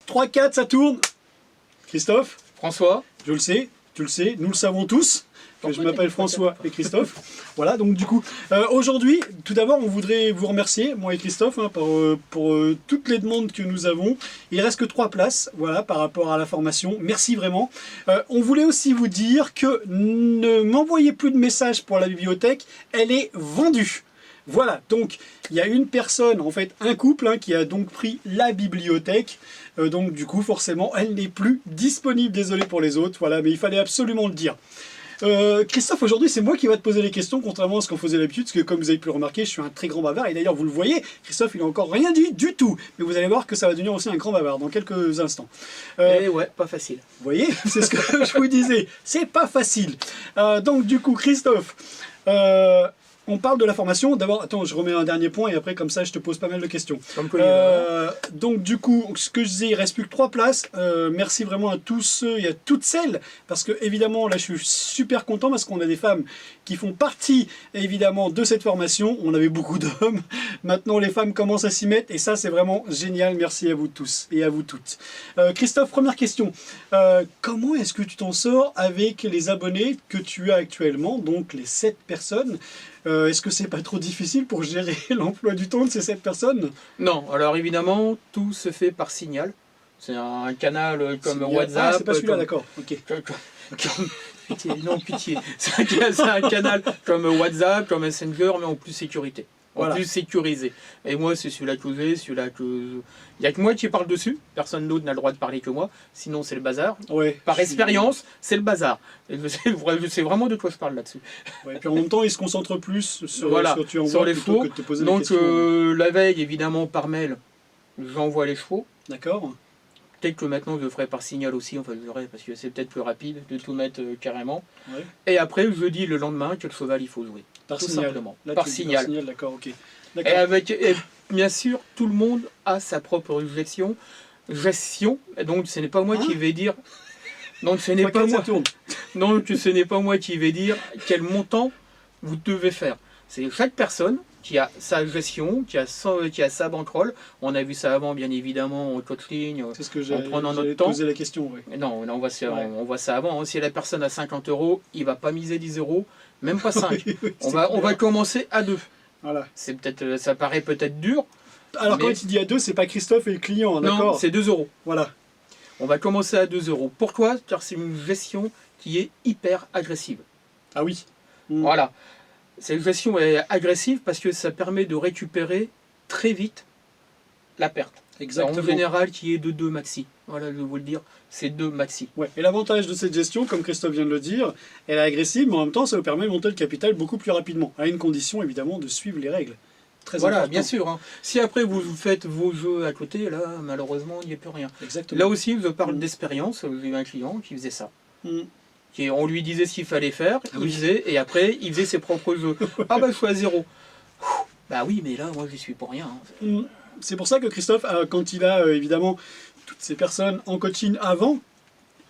3, 4, ça tourne. Christophe, François. je le sais, tu le sais, nous le savons tous. Que je m'appelle François et Christophe. Voilà, donc du coup, aujourd'hui, tout d'abord, on voudrait vous remercier, moi et Christophe, hein, pour toutes les demandes que nous avons. Il reste que 3 places, voilà, par rapport à la formation. Merci vraiment. On voulait aussi vous dire que ne m'envoyez plus de messages pour la bibliothèque, elle est vendue. Voilà, donc il y a une personne, en fait un couple, hein, qui a donc pris la bibliothèque. Donc du coup, forcément, elle n'est plus disponible. Désolé pour les autres, voilà, mais il fallait absolument le dire. Christophe, aujourd'hui c'est moi qui va te poser les questions, contrairement à ce qu'on faisait d'habitude, parce que comme vous avez pu le remarquer, je suis un très grand bavard, et d'ailleurs vous le voyez, Christophe il n'a encore rien dit du tout, mais vous allez voir que ça va devenir aussi un grand bavard dans quelques instants. Et ouais, pas facile. Vous voyez, c'est ce que je vous disais, c'est pas facile. Donc du coup, Christophe, on parle de la formation. D'abord, attends, je remets un dernier point et après, comme ça, je te pose pas mal de questions. Donc, du coup, ce que je disais, il reste plus que 3 places. Merci vraiment à tous ceux et à toutes celles. Parce que, évidemment, là, je suis super content parce qu'on a des femmes qui font partie, évidemment, de cette formation. On avait beaucoup d'hommes. Maintenant, les femmes commencent à s'y mettre. Et ça, c'est vraiment génial. Merci à vous tous et à vous toutes. Christophe, première question. Comment est-ce que tu t'en sors avec les abonnés que tu as actuellement, donc les 7 personnes? Est-ce que c'est pas trop difficile pour gérer l'emploi du temps de ces 7 personnes? Non, alors évidemment, tout se fait par Signal. C'est un canal comme WhatsApp. Ah, c'est pas celui-là, d'accord. Ok. Pitié, non, pitié. C'est un canal comme WhatsApp, comme Messenger, mais en plus sécurité. En plus sécurisé. Et moi, c'est celui-là que j'ai, celui-là que... Il n'y a que moi qui parle dessus. Personne d'autre n'a le droit de parler que moi. Sinon, c'est le bazar. Ouais, par expérience, c'est le bazar. Et je sais vraiment de quoi je parle là-dessus. Ouais, et puis en même temps, il se concentre plus sur, voilà, sur les chevaux. Que de te poser donc, des questions. la veille, évidemment, par mail, j'envoie les chevaux. D'accord. Peut-être que maintenant, je le ferai par Signal aussi. Enfin, je le ferai parce que c'est peut-être plus rapide de tout mettre carrément. Ouais. Et après, je dis le lendemain quel cheval il faut jouer. Par tout Signal. simplement. Là, par Signal. D'accord, ok. Et bien sûr, tout le monde a sa propre gestion. Donc, ce n'est pas moi qui vais dire. Donc, ce n'est pas moi. Donc, ce n'est pas moi qui vais dire quel montant vous devez faire. C'est chaque personne qui a sa gestion, qui a sa bankroll. On a vu ça avant, bien évidemment, en coaching, c'est ce que en prenant notre temps. Poser la question, ouais. Non, on voit ça avant. Si la personne a 50 €, il ne va pas miser 10 €, même pas 5. on va commencer à 2. Voilà. Ça paraît peut-être dur. Alors quand il dit à 2, c'est pas Christophe et le client, hein, d'accord? Non, c'est 2 €. Voilà. On va commencer à 2 €. Pourquoi? Car c'est une gestion qui est hyper agressive. Ah oui. Voilà. Cette gestion est agressive parce que ça permet de récupérer très vite la perte. Exactement. En général, qui est de 2 maxi. Voilà, je vais vous le dire, c'est 2 maxi. Ouais. Et l'avantage de cette gestion, comme Christophe vient de le dire, elle est agressive, mais en même temps, ça vous permet de monter le capital beaucoup plus rapidement, à une condition, évidemment, de suivre les règles. Très voilà, important. bien sûr. Hein. Si après vous faites vos jeux à côté, là, malheureusement, il n'y a plus rien. Exactement. Là aussi, je parle d'expérience. J'ai eu un client qui faisait ça. On lui disait ce qu'il fallait faire, il faisait, et après, il faisait ses propres jeux. Ah bah, je suis à 0. Bah oui, mais là, moi, j'y suis pour rien. Hein. C'est pour ça que Christophe, quand il a évidemment toutes ces personnes en coaching avant,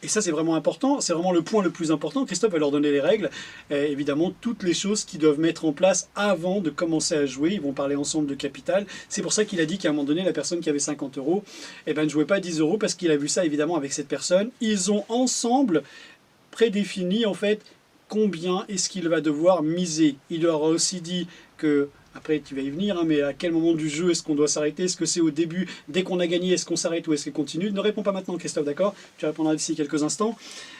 et ça c'est vraiment important, c'est vraiment le point le plus important, Christophe va leur donner les règles, évidemment toutes les choses qu'ils doivent mettre en place avant de commencer à jouer, ils vont parler ensemble de capital, c'est pour ça qu'il a dit qu'à un moment donné la personne qui avait 50 €, eh ben, ne jouait pas à 10 € parce qu'il a vu ça évidemment avec cette personne, ils ont ensemble prédéfini en fait combien est-ce qu'il va devoir miser, il leur a aussi dit que... Après, tu vas y venir, hein, mais à quel moment du jeu est-ce qu'on doit s'arrêter? Est-ce que c'est au début, dès qu'on a gagné, est-ce qu'on s'arrête ou est-ce qu'on continue? Ne réponds pas maintenant, Christophe, d'accord? Tu répondras d'ici quelques instants.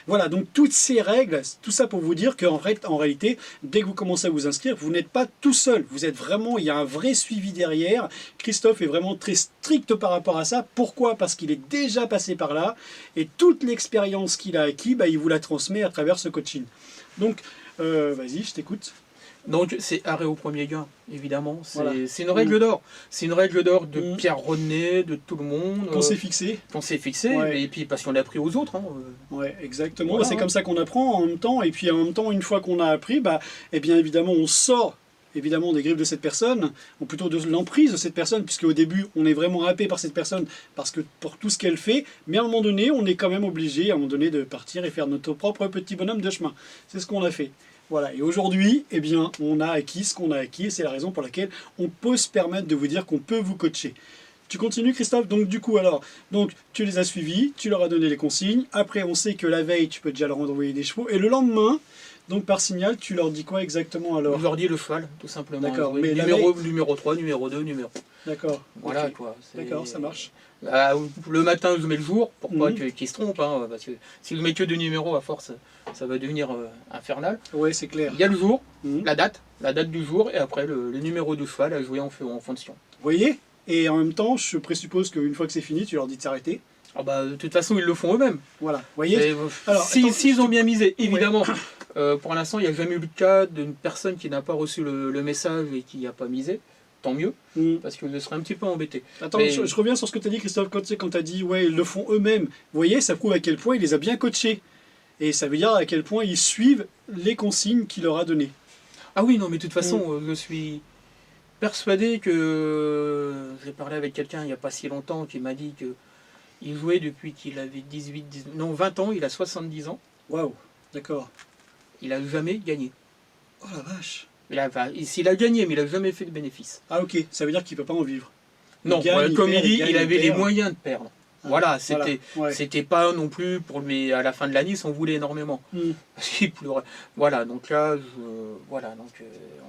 Voilà, donc toutes ces règles, tout ça pour vous dire qu'en réalité, dès que vous commencez à vous inscrire, vous n'êtes pas tout seul. Vous êtes vraiment, il y a un vrai suivi derrière. Christophe est vraiment très strict par rapport à ça. Pourquoi? Parce qu'il est déjà passé par là. Et toute l'expérience qu'il a acquis, bah, il vous la transmet à travers ce coaching. Donc, vas-y, je t'écoute. Donc c'est arrêt au premier gain, évidemment. C'est une règle d'or. C'est une règle d'or de Pierre Rodney, de tout le monde. Qu'on s'est fixé. Qu'on s'est fixé, et puis parce qu'on a appris aux autres. Hein. Ouais, exactement. Voilà, c'est comme ça qu'on apprend en même temps. Et puis en même temps, une fois qu'on a appris, bah, eh bien évidemment, on sort évidemment des griffes de cette personne, ou plutôt de l'emprise de cette personne, puisque au début, on est vraiment happé par cette personne, parce que pour tout ce qu'elle fait, mais à un moment donné, on est quand même obligé, à un moment donné, de partir et faire notre propre petit bonhomme de chemin. C'est ce qu'on a fait. Voilà, et aujourd'hui, eh bien, on a acquis ce qu'on a acquis, et c'est la raison pour laquelle on peut se permettre de vous dire qu'on peut vous coacher. Tu continues, Christophe? Donc du coup, alors, donc tu les as suivis, tu leur as donné les consignes. Après, on sait que la veille, tu peux déjà leur envoyer des chevaux. Et le lendemain, donc par signal, tu leur dis quoi exactement alors? Je leur dis le cheval, tout simplement. D'accord, mais numéro 3, numéro 2, numéro. D'accord. Voilà, okay. quoi. D'accord, ça marche. Le matin, je mets le jour, pour pas qu'ils se trompent, hein, parce que si je mets que 2 numéros, à force, ça va devenir infernal. Ouais, c'est clair. Il y a le jour, la date du jour, et après le numéro du cheval à jouer en fonction. Vous voyez? Et en même temps, je présuppose qu'une fois que c'est fini, tu leur dis de s'arrêter. Ah bah, de toute façon, ils le font eux-mêmes. Voilà, vous voyez? Alors, s'ils ont bien misé, évidemment, pour l'instant, il n'y a jamais eu le cas d'une personne qui n'a pas reçu le message et qui n'a pas misé. Tant mieux, parce que je serais un petit peu embêté. Attends, je reviens sur ce que tu as dit, Christophe, quand tu as dit, ouais, ils le font eux-mêmes. Vous voyez, ça prouve à quel point il les a bien coachés. Et ça veut dire à quel point ils suivent les consignes qu'il leur a données. Ah oui, non, mais de toute façon, je suis persuadé que... J'ai parlé avec quelqu'un il n'y a pas si longtemps qui m'a dit qu'il jouait depuis qu'il avait 20 ans, il a 70 ans. Waouh, d'accord. Il n'a jamais gagné. Oh la vache. S'il a gagné, mais il n'a jamais fait de bénéfice. Ah ok, ça veut dire qu'il ne peut pas en vivre. Non, comme il dit, il avait les moyens de perdre. Voilà, c'était pas non plus pour lui à la fin de l'année, il s'en voulait énormément. Parce qu'il pleurait. Voilà, donc là,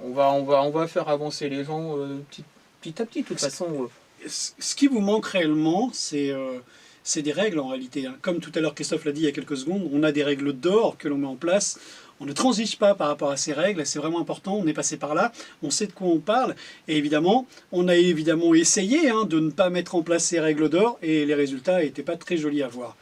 on va faire avancer les gens petit à petit, de toute façon. Ce qui vous manque réellement, c'est des règles en réalité. Comme tout à l'heure Christophe l'a dit il y a quelques secondes, on a des règles d'or que l'on met en place. On ne transige pas par rapport à ces règles, c'est vraiment important, on est passé par là, on sait de quoi on parle, et évidemment, on a évidemment essayé de ne pas mettre en place ces règles d'or, et les résultats n'étaient pas très jolis à voir.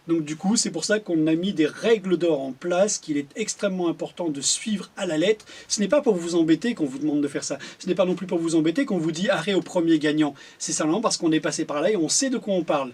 Donc du coup, c'est pour ça qu'on a mis des règles d'or en place, qu'il est extrêmement important de suivre à la lettre. Ce n'est pas pour vous embêter qu'on vous demande de faire ça. Ce n'est pas non plus pour vous embêter qu'on vous dit arrêt au premier gagnant. C'est simplement parce qu'on est passé par là et on sait de quoi on parle.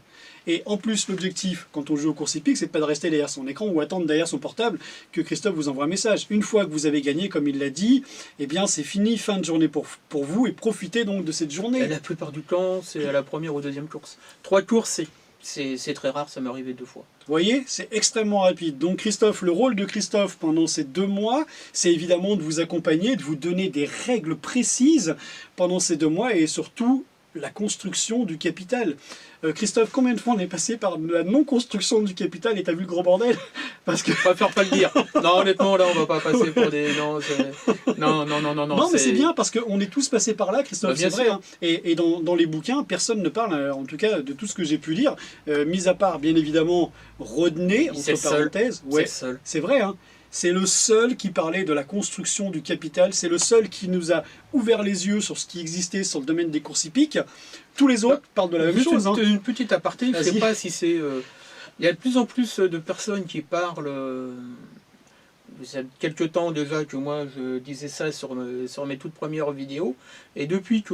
Et en plus, l'objectif, quand on joue aux courses hippiques, c'est de pas de rester derrière son écran ou attendre derrière son portable que Christophe vous envoie un message. Une fois que vous avez gagné, comme il l'a dit, eh bien c'est fini, fin de journée pour vous, et profitez donc de cette journée. Et la plupart du temps, c'est à la première ou deuxième course. 3 courses, c'est très rare, ça m'est arrivé 2 fois. Vous voyez, c'est extrêmement rapide. Donc Christophe, le rôle de Christophe pendant ces 2 mois, c'est évidemment de vous accompagner, de vous donner des règles précises pendant ces 2 mois, et surtout la construction du capital. Christophe, combien de fois on est passé par la non-construction du capital et t'as vu le gros bordel? Parce que... Je préfère pas le dire. Non, honnêtement, là, on va pas passer pour des... Non, non, mais c'est bien, parce qu'on est tous passés par là, Christophe, c'est vrai. Hein. Et dans les bouquins, personne ne parle, en tout cas, de tout ce que j'ai pu lire, mis à part, bien évidemment, Rodney, entre parenthèses. Ouais, c'est vrai, hein. C'est le seul qui parlait de la construction du capital, c'est le seul qui nous a ouvert les yeux sur ce qui existait sur le domaine des courses hippiques. Tous les autres parlent de la même chose. Une petite aparté, je ne sais pas si c'est... Il y a de plus en plus de personnes qui parlent... il y a quelques temps déjà que moi je disais ça sur mes toutes premières vidéos, et depuis que...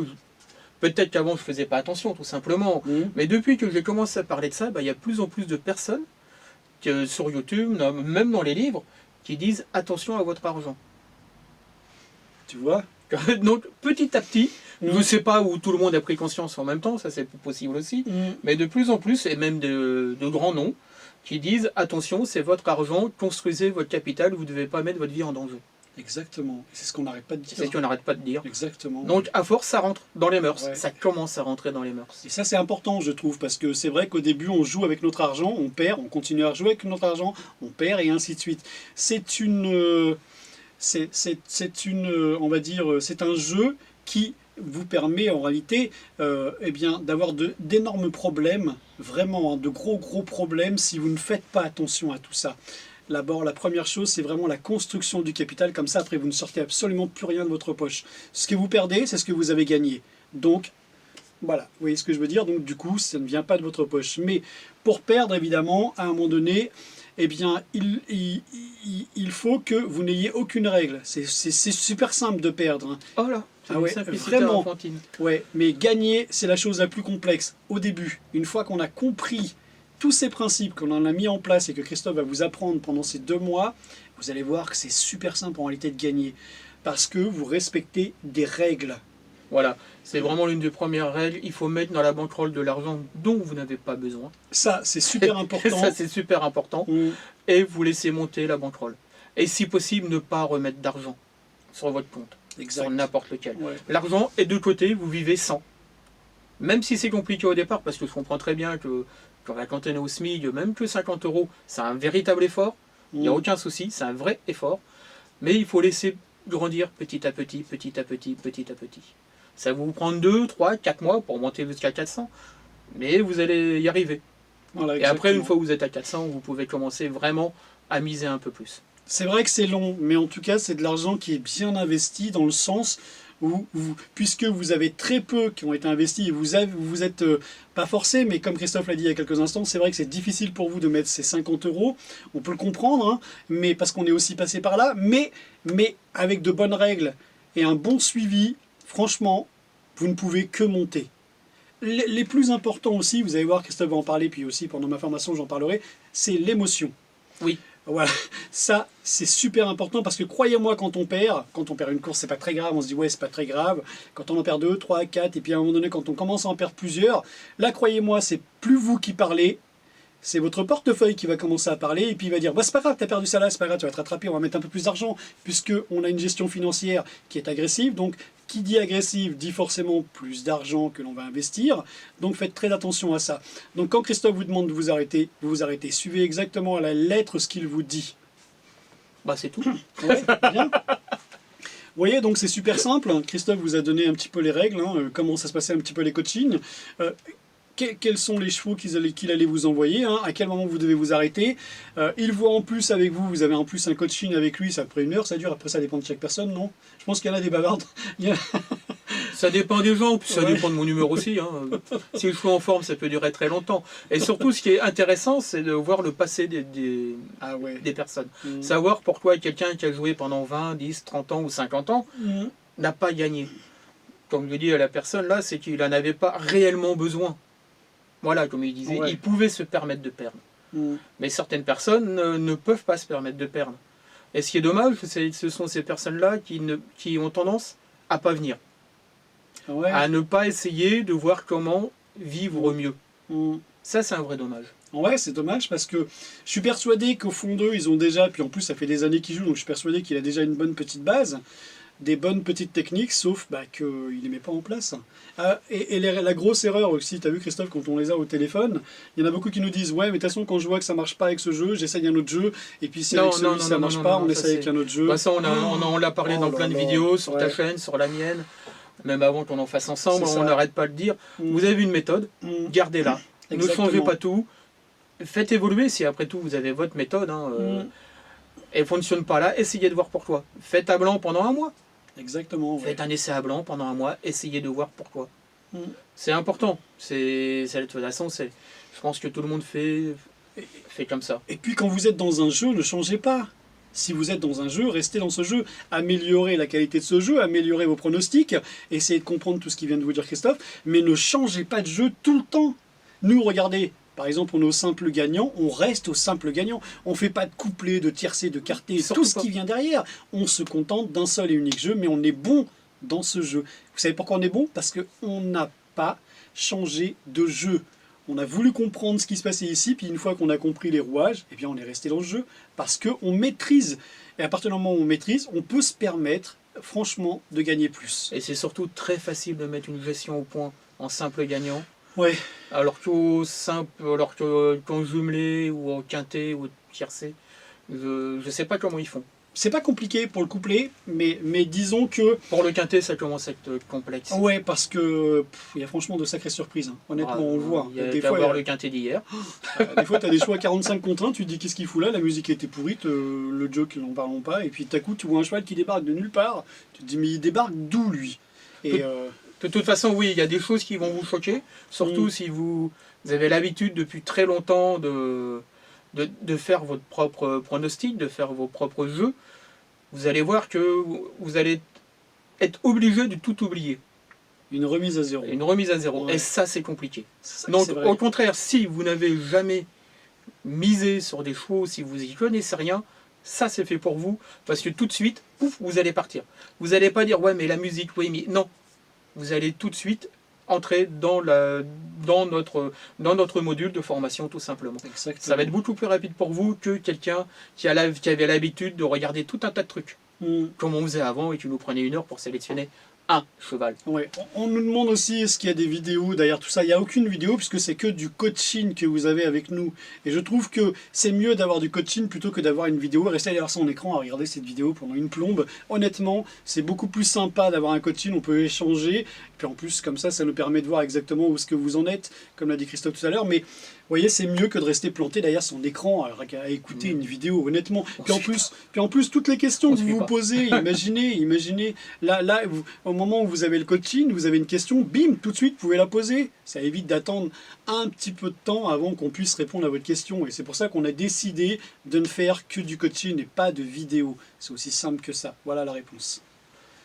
Peut-être qu'avant je ne faisais pas attention tout simplement, mais depuis que j'ai commencé à parler de ça, il y a de plus en plus de personnes sur YouTube, même dans les livres, qui disent attention à votre argent. Tu vois? Donc petit à petit, je ne sais pas où tout le monde a pris conscience en même temps, ça c'est possible aussi, mais de plus en plus, et même de grands noms, qui disent attention, c'est votre argent, construisez votre capital, vous ne devez pas mettre votre vie en danger. Exactement, c'est ce qu'on n'arrête pas de dire. C'est ce qu'on n'arrête pas de dire. Exactement. Donc à force, ça rentre dans les mœurs, ça commence à rentrer dans les mœurs. Et ça c'est important, je trouve, parce que c'est vrai qu'au début on joue avec notre argent, on perd, on continue à jouer avec notre argent, on perd, et ainsi de suite. C'est une... on va dire, c'est un jeu qui vous permet en réalité d'avoir d'énormes problèmes, vraiment de gros problèmes si vous ne faites pas attention à tout ça. D'abord, la première chose, c'est vraiment la construction du capital, comme ça après vous ne sortez absolument plus rien de votre poche. Ce que vous perdez, c'est ce que vous avez gagné. Donc, voilà, vous voyez ce que je veux dire? Donc du coup, ça ne vient pas de votre poche. Mais pour perdre, évidemment, à un moment donné, eh bien, il faut que vous n'ayez aucune règle. C'est super simple de perdre. Hein. Oh là, ah ouais, vraiment. Ouais, mais gagner, c'est la chose la plus complexe. Au début, une fois qu'on a compris tous ces principes, qu'on en a mis en place et que Christophe va vous apprendre pendant ces 2 mois, vous allez voir que c'est super simple en réalité de gagner. Parce que vous respectez des règles. Voilà, c'est vraiment l'une des premières règles. Il faut mettre dans la banquerolle de l'argent dont vous n'avez pas besoin. Ça, c'est super important. Ça, c'est super important. Et vous laissez monter la banquerolle. Et si possible, ne pas remettre d'argent sur votre compte. Exact. Sur n'importe lequel. Ouais. L'argent est de côté, vous vivez sans. Même si c'est compliqué au départ, parce que je comprends très bien que quand on est au SMIC, même que 50 euros, c'est un véritable effort. Il n'y a aucun souci, c'est un vrai effort. Mais il faut laisser grandir petit à petit, petit à petit, petit à petit. Ça va vous prendre 2, 3, 4 mois pour monter jusqu'à 400. Mais vous allez y arriver. Voilà, et après, une fois que vous êtes à 400, vous pouvez commencer vraiment à miser un peu plus. C'est vrai que c'est long, mais en tout cas, c'est de l'argent qui est bien investi dans le sens où, puisque vous avez très peu qui ont été investis, et vous êtes pas forcé, mais comme Christophe l'a dit il y a quelques instants, c'est vrai que c'est difficile pour vous de mettre ces 50 euros. On peut le comprendre, hein, mais parce qu'on est aussi passé par là, mais avec de bonnes règles et un bon suivi, franchement, vous ne pouvez que monter. Les plus importants aussi, vous allez voir, Christophe va en parler, puis aussi pendant ma formation j'en parlerai, c'est l'émotion. Oui. Voilà, ça c'est super important parce que croyez-moi, quand on perd une course, c'est pas très grave, on se dit ouais, c'est pas très grave. Quand on en perd 2, 3, 4, et puis à un moment donné, quand on commence à en perdre plusieurs, là, croyez-moi, c'est plus vous qui parlez, c'est votre portefeuille qui va commencer à parler, et puis il va dire bah, c'est pas grave, t'as perdu ça là, c'est pas grave, tu vas te rattraper, on va mettre un peu plus d'argent, puisqu'on a une gestion financière qui est agressive. Donc qui dit agressive dit forcément plus d'argent que l'on va investir, donc faites très attention à ça. Donc quand Christophe vous demande de vous arrêtez, suivez exactement à la lettre ce qu'il vous dit. Bah c'est tout. Ouais, bien. Vous voyez, donc c'est super simple. Christophe vous a donné un petit peu les règles, hein, comment ça se passait un petit peu les coachings. Quels sont les chevaux qu'il allait vous envoyer, hein, à quel moment vous devez vous arrêter. Il voit en plus avec vous, vous avez en plus un coaching avec lui, ça après 1 heure, ça dure, après ça dépend de chaque personne, non? Je pense qu'il y en a des bavardes. Ça dépend des gens, puis ça dépend de mon humeur aussi. Hein. Si je suis en forme, ça peut durer très longtemps. Et surtout, ce qui est intéressant, c'est de voir le passé des personnes. Savoir pourquoi quelqu'un qui a joué pendant 20, 10, 30 ans ou 50 ans n'a pas gagné. Comme je dis à la personne là, c'est qu'il n'en avait pas réellement besoin. Voilà, comme il disait, il pouvait se permettre de perdre. Mais certaines personnes ne peuvent pas se permettre de perdre. Et ce qui est dommage, ce sont ces personnes-là qui ont tendance à pas venir. À ne pas essayer de voir comment vivre mieux. Ça, c'est un vrai dommage. Ouais, c'est dommage parce que je suis persuadé qu'au fond d'eux, ils ont déjà, puis en plus ça fait des années qu'ils jouent, donc je suis persuadé qu'il a déjà une bonne petite base, des bonnes petites techniques, sauf qu'il ne les met pas en place. La grosse erreur aussi, tu as vu Christophe, quand on les a au téléphone, il y en a beaucoup qui nous disent ouais, mais de toute façon, quand je vois que ça marche pas avec ce jeu, j'essaye un autre jeu, et puis si avec celui ça marche pas, on essaye avec un autre jeu. Bah ça, on l'a parlé dans plein de vidéos, sur ta chaîne, sur la mienne, même avant qu'on en fasse ensemble, on n'arrête pas de dire. Vous avez une méthode, gardez-la. Ne changez pas tout. Faites évoluer si après tout vous avez votre méthode. Elle ne fonctionne pas là, essayez de voir pourquoi. Faites à blanc pendant 1 mois. Exactement. Faites un essai à blanc pendant 1 mois, essayez de voir pourquoi. C'est important. De toute façon, je pense que tout le monde fait comme ça. Et puis quand vous êtes dans un jeu, ne changez pas. Si vous êtes dans un jeu, restez dans ce jeu. Améliorez la qualité de ce jeu, améliorez vos pronostics, essayez de comprendre tout ce qui vient de vous dire Christophe, mais ne changez pas de jeu tout le temps. Nous, regardez, par exemple, on est au simple gagnant, on reste au simple gagnant. On ne fait pas de couplet, de tiercé, de quarté, tout ce qui vient derrière. On se contente d'un seul et unique jeu, mais on est bon dans ce jeu. Vous savez pourquoi on est bon? Parce qu'on n'a pas changé de jeu. On a voulu comprendre ce qui se passait ici, puis une fois qu'on a compris les rouages, eh bien on est resté dans le jeu, parce qu'on maîtrise. Et à partir du moment où on maîtrise, on peut se permettre, franchement, de gagner plus. Et c'est surtout très facile de mettre une gestion au point en simple gagnant. Ouais. Alors qu'en jumelé, ou au quintet, ou au tiercé, je ne sais pas comment ils font. C'est pas compliqué pour le couplet, mais disons que... Pour le quintet, ça commence à être complexe. Ouais, parce que il y a franchement de sacrées surprises. Hein. Honnêtement, on le voit. Des fois, voir le quintet d'hier. Des fois, tu as des choix 45 contre 1, tu te dis qu'est-ce qu'il fout là, la musique était pourrite, le joke, n'en parlons pas, et puis tout à coup, tu vois un cheval qui débarque de nulle part, tu te dis mais il débarque d'où lui? De toute façon, oui, il y a des choses qui vont vous choquer, surtout si vous avez l'habitude depuis très longtemps de faire votre propre pronostic, de faire vos propres jeux. Vous allez voir que vous allez être obligé de tout oublier. Une remise à zéro. Une remise à zéro. Ouais. Et ça, c'est compliqué. Ça, donc, au contraire, si vous n'avez jamais misé sur des chevaux, si vous n'y connaissez rien, ça, c'est fait pour vous. Parce que tout de suite, pouf, vous allez partir. Vous n'allez pas dire, ouais, mais la musique, oui, mais non. Vous allez tout de suite entrer dans notre module de formation, tout simplement. Exactement. Ça va être beaucoup plus rapide pour vous que quelqu'un qui avait l'habitude de regarder tout un tas de trucs. Comme on faisait avant et qui nous prenait 1 heure pour sélectionner un cheval. Ouais. On nous demande aussi est-ce qu'il y a des vidéos derrière tout ça. Il n'y a aucune vidéo puisque c'est que du coaching que vous avez avec nous. Et je trouve que c'est mieux d'avoir du coaching plutôt que d'avoir une vidéo. Rester derrière son écran à regarder cette vidéo pendant une plombe. Honnêtement, c'est beaucoup plus sympa d'avoir un coaching. On peut échanger. Et puis en plus, comme ça nous permet de voir exactement où est-ce que vous en êtes, comme l'a dit Christophe tout à l'heure. Mais vous voyez, c'est mieux que de rester planté derrière son écran à écouter une vidéo, honnêtement. Puis en plus, toutes les questions que vous vous posez, imaginez, là au moment où vous avez le coaching, vous avez une question, bim, tout de suite, vous pouvez la poser. Ça évite d'attendre un petit peu de temps avant qu'on puisse répondre à votre question. Et c'est pour ça qu'on a décidé de ne faire que du coaching et pas de vidéo. C'est aussi simple que ça. Voilà la réponse.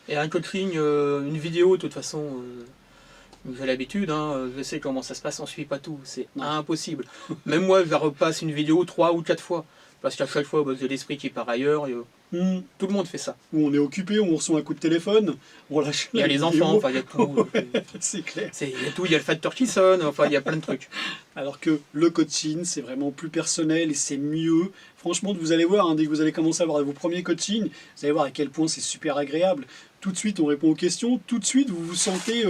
Et un coaching, une vidéo, de toute façon... J'ai l'habitude, hein, je sais comment ça se passe, on ne suit pas tout, c'est impossible. Même moi, je repasse une vidéo 3 ou 4 fois, parce qu'à chaque fois, j'ai l'esprit qui part ailleurs, et, tout le monde fait ça. Ou on est occupé, on reçoit un coup de téléphone, on lâche il y a les enfants, enfin, il y a tout. C'est clair. Il y a tout, il y a le facteur qui sonne, enfin, il y a plein de trucs. Alors que le coaching, c'est vraiment plus personnel et c'est mieux. Franchement, vous allez voir, dès que vous allez commencer à avoir vos premiers coachings, vous allez voir à quel point c'est super agréable. Tout de suite, on répond aux questions, tout de suite, vous vous sentez...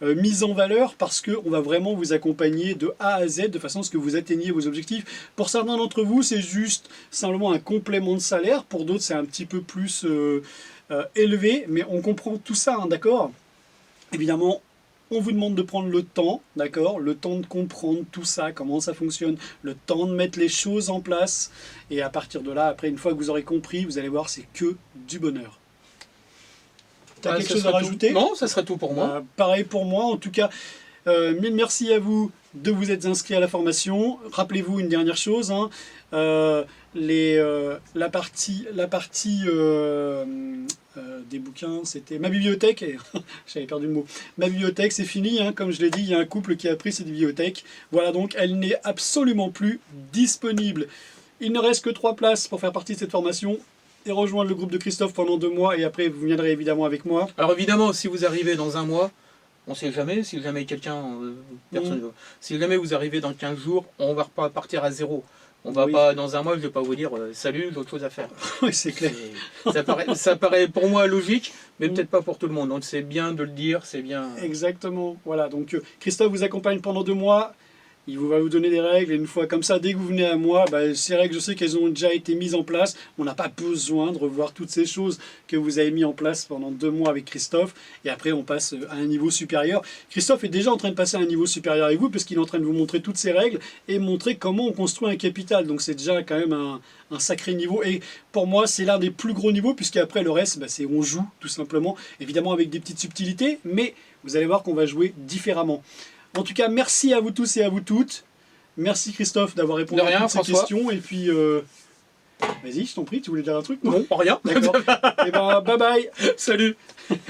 mise en valeur parce qu'on va vraiment vous accompagner de A à Z de façon à ce que vous atteigniez vos objectifs. Pour certains d'entre vous, c'est juste simplement un complément de salaire. Pour d'autres, c'est un petit peu plus élevé. Mais on comprend tout ça, d'accord ? Évidemment, on vous demande de prendre le temps, d'accord ? Le temps de comprendre tout ça, comment ça fonctionne, le temps de mettre les choses en place. Et à partir de là, après, une fois que vous aurez compris, vous allez voir, c'est que du bonheur. T'as quelque chose à rajouter ? Non, ça serait tout pour moi. Pareil pour moi, en tout cas, mille merci à vous de vous être inscrits à la formation. Rappelez-vous une dernière chose, la partie des bouquins, c'était ma bibliothèque, j'avais perdu le mot. Ma bibliothèque, c'est fini, comme je l'ai dit, il y a un couple qui a pris cette bibliothèque. Voilà, donc elle n'est absolument plus disponible. Il ne reste que 3 places pour faire partie de cette formation. Et rejoindre le groupe de Christophe pendant 2 mois, et après vous viendrez évidemment avec moi. Alors évidemment, si vous arrivez dans un mois, on ne sait jamais, si jamais quelqu'un, si jamais vous arrivez dans 15 jours, on va pas partir à zéro. On va pas, dans un mois, je ne vais pas vous dire salut, j'ai autre chose à faire. Oui, c'est clair. Ça paraît pour moi logique, mais peut-être pas pour tout le monde. Donc c'est bien de le dire, c'est bien. Exactement. Voilà, donc Christophe vous accompagne pendant 2 mois. Il va vous donner des règles, et une fois comme ça, dès que vous venez à moi, ces règles, je sais qu'elles ont déjà été mises en place. On n'a pas besoin de revoir toutes ces choses que vous avez mis en place pendant 2 mois avec Christophe. Et après, on passe à un niveau supérieur. Christophe est déjà en train de passer à un niveau supérieur avec vous, parce qu'il est en train de vous montrer toutes ces règles et montrer comment on construit un capital. Donc c'est déjà quand même un sacré niveau. Et pour moi, c'est l'un des plus gros niveaux, puisqu'après le reste, c'est on joue, tout simplement. Évidemment avec des petites subtilités, mais vous allez voir qu'on va jouer différemment. En tout cas, merci à vous tous et à vous toutes. Merci Christophe d'avoir répondu à toutes ces questions. Et puis, vas-y, je t'en prie, tu voulais dire un truc ? Non, rien. D'accord. Et bye bye. Salut.